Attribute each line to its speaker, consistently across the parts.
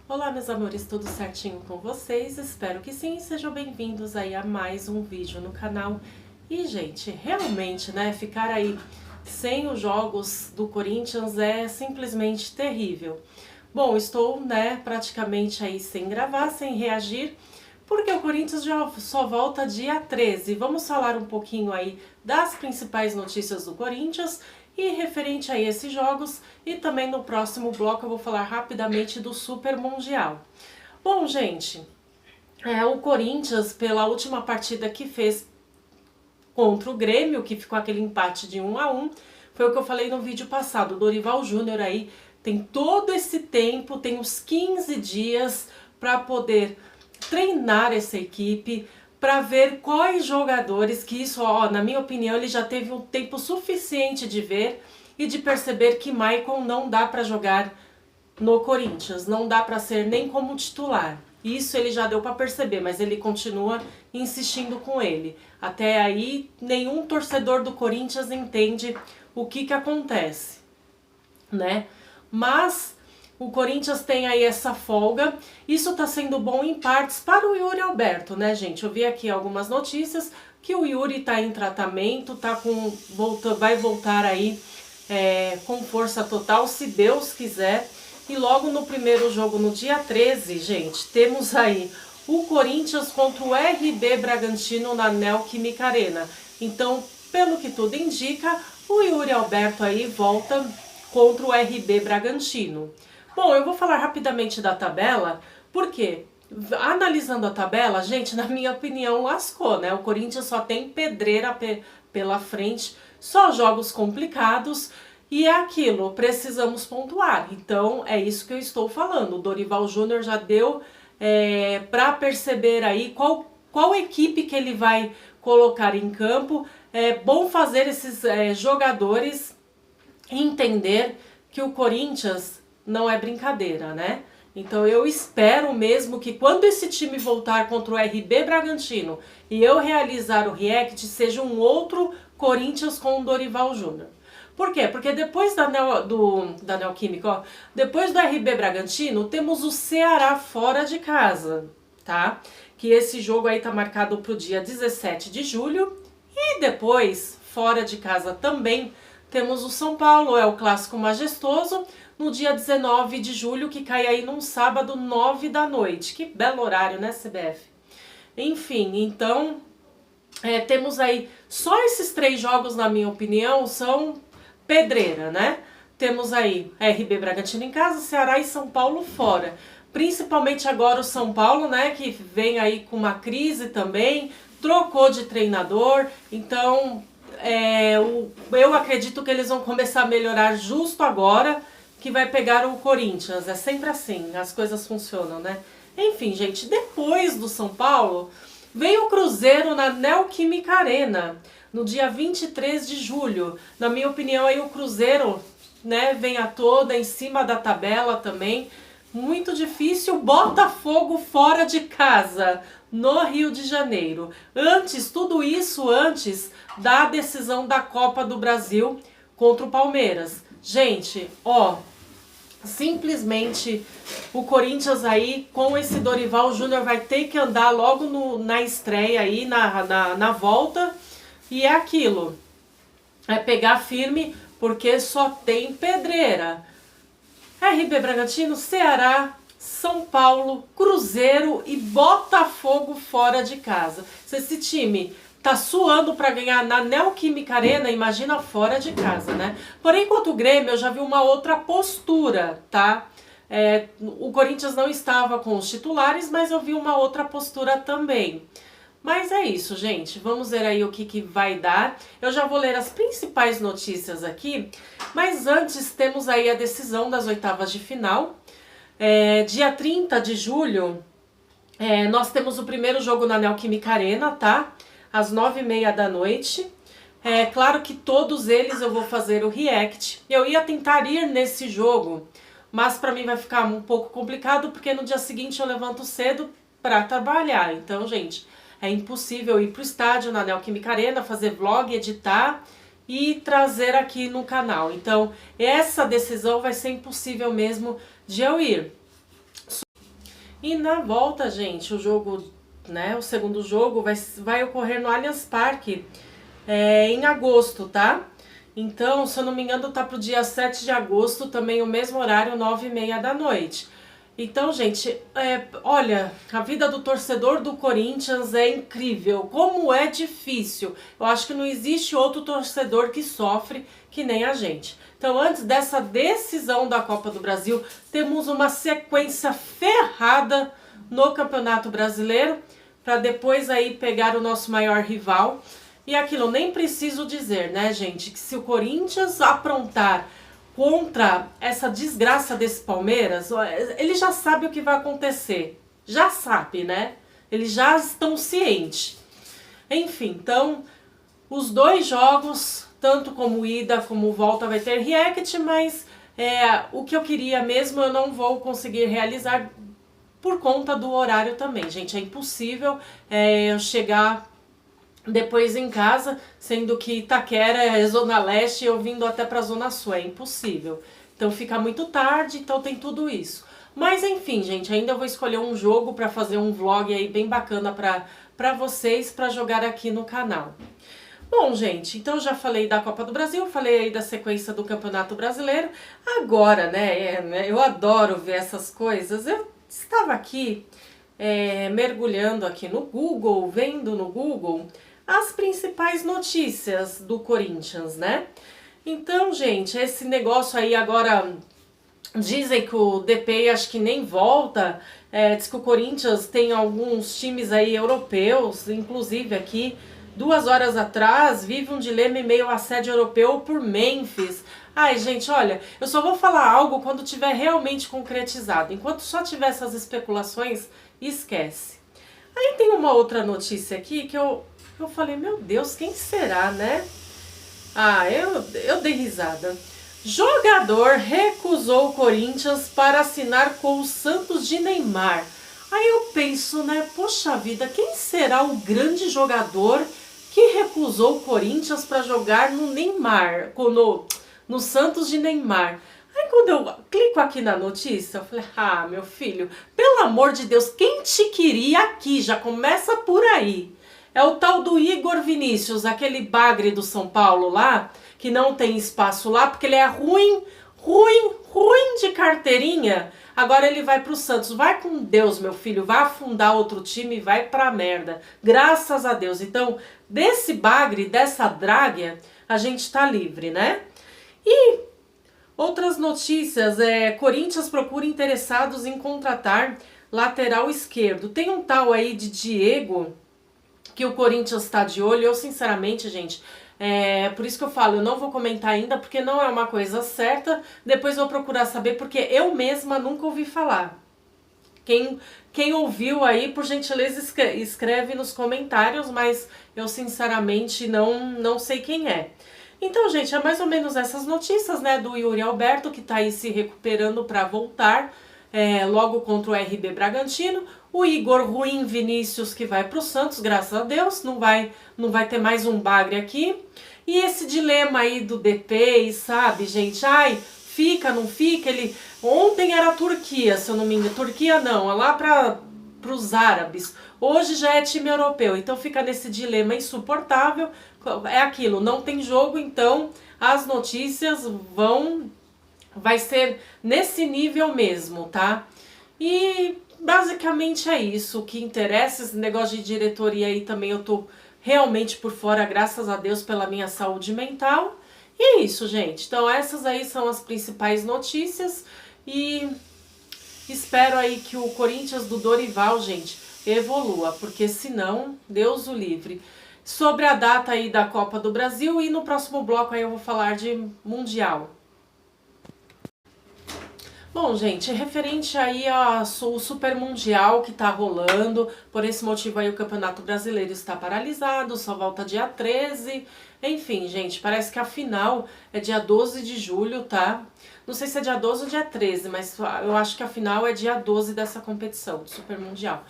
Speaker 1: Olá, meus amores, tudo certinho com vocês? Espero que sim, sejam bem-vindos aí a mais um vídeo no canal. E, gente, realmente, né, ficar aí sem os jogos do Corinthians é simplesmente terrível. Bom, estou, né, praticamente aí sem gravar, sem reagir, porque o Corinthians já só volta dia 13. Vamos falar um pouquinho aí das principais notícias do Corinthians e referente a esses jogos, e também no próximo bloco eu vou falar rapidamente do Super Mundial. Bom, gente, o Corinthians, pela última partida que fez contra o Grêmio, que ficou aquele empate de 1-1, foi o que eu falei no vídeo passado. O Dorival Júnior aí tem todo esse tempo, tem uns 15 dias para poder treinar essa equipe, para ver quais jogadores, que isso, ó, na minha opinião, ele já teve um tempo suficiente de ver e de perceber que Maicon não dá para jogar no Corinthians, não dá para ser nem como titular. Isso ele já deu para perceber, mas ele continua insistindo com ele. Até aí, nenhum torcedor do Corinthians entende o que acontece, né? Mas o Corinthians tem aí essa folga. Isso tá sendo bom em partes para o Yuri Alberto, né, gente? Eu vi aqui algumas notícias que o Yuri tá em tratamento, vai voltar aí com força total, se Deus quiser. E logo no primeiro jogo, no dia 13, gente, temos aí o Corinthians contra o RB Bragantino na Neoquímica Arena. Então, pelo que tudo indica, o Yuri Alberto aí volta contra o RB Bragantino. Bom, eu vou falar rapidamente da tabela, porque analisando a tabela, gente, na minha opinião, lascou, né? O Corinthians só tem pedreira pela frente, só jogos complicados, e é aquilo, precisamos pontuar. Então, é isso que eu estou falando. O Dorival Júnior já deu para perceber aí qual equipe que ele vai colocar em campo. É bom fazer esses jogadores entender que o Corinthians não é brincadeira, né? Então eu espero mesmo que quando esse time voltar contra o RB Bragantino e eu realizar o react, seja um outro Corinthians com o Dorival Júnior. Por quê? Porque depois da Neoquímica, ó, depois do RB Bragantino, temos o Ceará fora de casa, tá? Que esse jogo aí tá marcado pro dia 17 de julho. E depois, fora de casa também, temos o São Paulo, é o clássico majestoso, no dia 19 de julho, que cai aí num sábado, 9 da noite. Que belo horário, né, CBF? Enfim, então, temos aí, só esses 3 jogos, na minha opinião, são pedreira, né? Temos aí RB Bragantino em casa, Ceará e São Paulo fora. Principalmente agora o São Paulo, né, que vem aí com uma crise também, trocou de treinador, então eu acredito que eles vão começar a melhorar justo agora, que vai pegar o Corinthians. É sempre assim, as coisas funcionam, né? Enfim, gente, depois do São Paulo, vem o Cruzeiro na Neoquímica Arena, no dia 23 de julho. Na minha opinião, aí o Cruzeiro, né, vem a toda, em cima da tabela também. Muito difícil. Botafogo fora de casa, no Rio de Janeiro. Tudo isso antes da decisão da Copa do Brasil contra o Palmeiras. Gente, ó, simplesmente o Corinthians aí com esse Dorival Júnior vai ter que andar logo na estreia aí, na volta, e é aquilo, é pegar firme, porque só tem pedreira. RB Bragantino, Ceará, São Paulo, Cruzeiro e Botafogo fora de casa. Se esse time tá suando para ganhar na Neoquímica Arena, imagina fora de casa, né? Porém, quanto o Grêmio, eu já vi uma outra postura, tá? O Corinthians não estava com os titulares, mas eu vi uma outra postura também. Mas é isso, gente. Vamos ver aí o que vai dar. Eu já vou ler as principais notícias aqui, mas antes temos aí a decisão das oitavas de final. Dia 30 de julho, nós temos o primeiro jogo na Neoquímica Arena, tá? Às 9h30 da noite. É claro que todos eles eu vou fazer o react. Eu ia tentar ir nesse jogo, mas para mim vai ficar um pouco complicado, porque no dia seguinte eu levanto cedo para trabalhar. Então, gente, é impossível ir pro estádio na Neoquímica Arena, fazer vlog, editar e trazer aqui no canal. Então, essa decisão vai ser impossível mesmo de eu ir. E na volta, gente, o jogo, né, o segundo jogo vai ocorrer no Allianz Parque em agosto, tá? Então, se eu não me engano, tá pro dia 7 de agosto, também o mesmo horário, 9h30 da noite. Então, gente, olha, a vida do torcedor do Corinthians é incrível, como é difícil. Eu acho que não existe outro torcedor que sofre que nem a gente. Então, antes dessa decisão da Copa do Brasil, temos uma sequência ferrada no Campeonato Brasileiro, para depois aí pegar o nosso maior rival. E aquilo, nem preciso dizer, né, gente, que se o Corinthians aprontar contra essa desgraça desse Palmeiras, ele já sabe o que vai acontecer. Já sabe, né? Eles já estão cientes. Enfim, então, os dois jogos, tanto como ida como volta, vai ter react, mas o que eu queria mesmo eu não vou conseguir realizar por conta do horário também, gente. É impossível eu chegar depois em casa, sendo que Itaquera é Zona Leste e eu vindo até pra Zona Sul, é impossível. Então fica muito tarde, então tem tudo isso. Mas enfim, gente, ainda vou escolher um jogo pra fazer um vlog aí bem bacana pra vocês, pra jogar aqui no canal. Bom, gente, então já falei da Copa do Brasil, falei aí da sequência do Campeonato Brasileiro. Agora, né, eu adoro ver essas coisas. Eu estava aqui mergulhando aqui no Google, vendo no Google as principais notícias do Corinthians, né? Então, gente, esse negócio aí agora, dizem que o DP acho que nem volta, diz que o Corinthians tem alguns times aí europeus, inclusive aqui, 2 horas atrás, vive um dilema e meio assédio europeu por Memphis. Ai, gente, olha, eu só vou falar algo quando tiver realmente concretizado. Enquanto só tiver essas especulações, esquece. Aí tem uma outra notícia aqui que eu falei, meu Deus, quem será, né? Ah, eu dei risada. Jogador recusou o Corinthians para assinar com o Santos de Neymar. Aí eu penso, né, poxa vida, quem será o grande jogador que recusou o Corinthians para jogar no Neymar, no Santos de Neymar? Aí quando eu clico aqui na notícia, eu falei, ah, meu filho, pelo amor de Deus, quem te queria aqui? Já começa por aí. É o tal do Igor Vinícius, aquele bagre do São Paulo lá, que não tem espaço lá, porque ele é ruim de carteirinha. Agora ele vai pro Santos. Vai com Deus, meu filho, vai afundar outro time e vai pra merda. Graças a Deus. Então, desse bagre, dessa dráguia, a gente tá livre, né? E outras notícias, Corinthians procura interessados em contratar lateral esquerdo. Tem um tal aí de Diego que o Corinthians está de olho. Eu, sinceramente, gente, por isso que eu falo, eu não vou comentar ainda, porque não é uma coisa certa. Depois eu vou procurar saber, porque eu mesma nunca ouvi falar. Quem ouviu aí, por gentileza, escreve nos comentários, mas eu, sinceramente, não sei quem é. Então, gente, é mais ou menos essas notícias, né, do Yuri Alberto, que tá aí se recuperando para voltar logo contra o RB Bragantino. O Igor Ruim Vinícius, que vai pro Santos, graças a Deus, não vai ter mais um bagre aqui. E esse dilema aí do DP, sabe, gente, ai, fica, não fica, ontem era a Turquia, se eu não me engano, Turquia não, é lá pros árabes, hoje já é time europeu, então fica nesse dilema insuportável, é aquilo, não tem jogo, então as notícias vai ser nesse nível mesmo, tá? E basicamente é isso, o que interessa, esse negócio de diretoria aí também eu tô realmente por fora, graças a Deus, pela minha saúde mental. E é isso, gente. Então essas aí são as principais notícias e espero aí que o Corinthians do Dorival, gente, evolua, porque senão, Deus o livre. Sobre a data aí da Copa do Brasil e no próximo bloco aí eu vou falar de Mundial. Bom, gente, referente aí ao Super Mundial que tá rolando, por esse motivo aí o Campeonato Brasileiro está paralisado, só volta dia 13. Enfim, gente, parece que a final é dia 12 de julho, tá? Não sei se é dia 12 ou dia 13, mas eu acho que a final é dia 12 dessa competição do Super Mundial.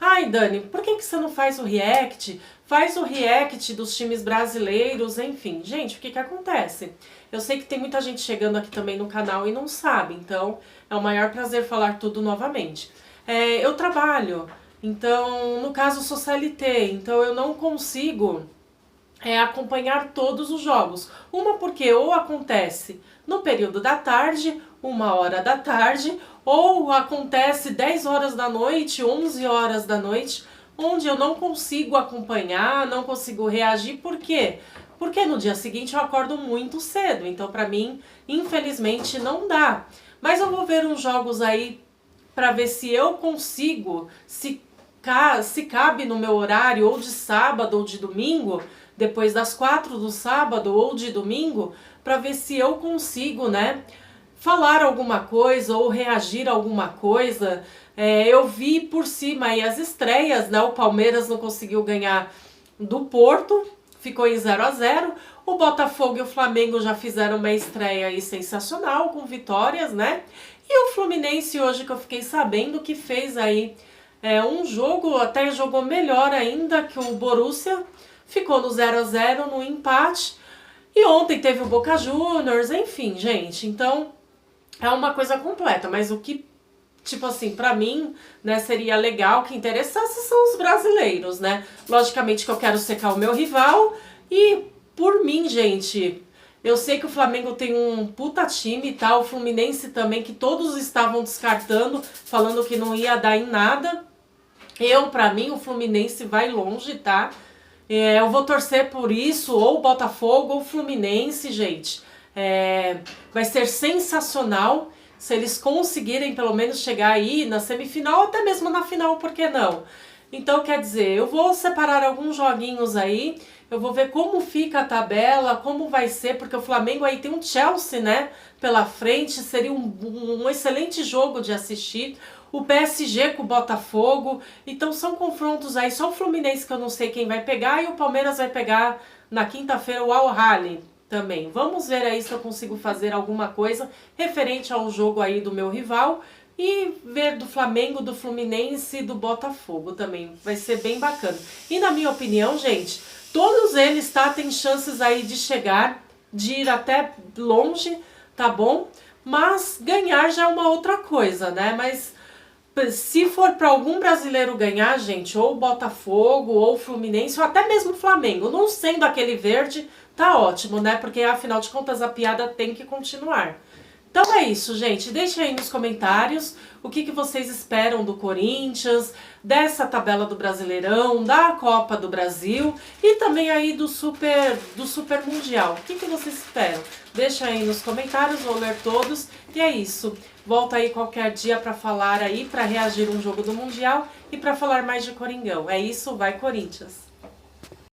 Speaker 1: Ai, Dani, por que você não faz o react? Faz o react dos times brasileiros, enfim. Gente, o que acontece? Eu sei que tem muita gente chegando aqui também no canal e não sabe, então é o maior prazer falar tudo novamente. eu trabalho, então, no caso, sou CLT, então eu não consigo acompanhar todos os jogos. Uma porque ou acontece no período da tarde, 1h da tarde, ou acontece 10 horas da noite, 11 horas da noite, onde eu não consigo acompanhar, não consigo reagir. Por quê? Porque no dia seguinte eu acordo muito cedo, então pra mim, infelizmente, não dá. Mas eu vou ver uns jogos aí pra ver se eu consigo, se cabe no meu horário, ou de sábado ou de domingo, depois das 4 do sábado ou de domingo, pra ver se eu consigo, né, falar alguma coisa ou reagir a alguma coisa. Eu vi por cima aí as estreias, né? O Palmeiras não conseguiu ganhar do Porto, ficou em 0-0. O Botafogo e o Flamengo já fizeram uma estreia aí sensacional, com vitórias, né? E o Fluminense hoje, que eu fiquei sabendo que fez aí um jogo, até jogou melhor ainda que o Borussia, ficou no 0-0, no empate. E ontem teve o Boca Juniors, enfim, gente, então é uma coisa completa, mas o que, tipo assim, pra mim, né, seria legal, que interessasse são os brasileiros, né? Logicamente que eu quero secar o meu rival e, por mim, gente, eu sei que o Flamengo tem um puta time, tá? O Fluminense também, que todos estavam descartando, falando que não ia dar em nada. Pra mim, o Fluminense vai longe, tá? Eu vou torcer por isso, ou Botafogo ou Fluminense, gente. Vai ser sensacional se eles conseguirem pelo menos chegar aí na semifinal, até mesmo na final, por que não? Então, quer dizer, eu vou separar alguns joguinhos aí, eu vou ver como fica a tabela, como vai ser, porque o Flamengo aí tem um Chelsea, né, pela frente, seria um excelente jogo de assistir. O PSG com o Botafogo, então são confrontos aí, só o Fluminense que eu não sei quem vai pegar, e o Palmeiras vai pegar na quinta-feira o Al Ahly também. Vamos ver aí se eu consigo fazer alguma coisa referente ao jogo aí do meu rival e ver do Flamengo, do Fluminense e do Botafogo também. Vai ser bem bacana. E na minha opinião, gente, todos eles, tá, tem chances aí de chegar, de ir até longe, tá bom? Mas ganhar já é uma outra coisa, né? Mas se for para algum brasileiro ganhar, gente, ou Botafogo, ou Fluminense, ou até mesmo Flamengo, não sendo aquele verde, tá ótimo, né? Porque afinal de contas a piada tem que continuar. Então é isso, gente. Deixem aí nos comentários o que vocês esperam do Corinthians, dessa tabela do Brasileirão, da Copa do Brasil e também aí do Super Mundial. O que vocês esperam? Deixa aí nos comentários, vou ler todos. E é isso. Volto aí qualquer dia para falar aí, para reagir um jogo do Mundial e para falar mais de Coringão. É isso, vai Corinthians!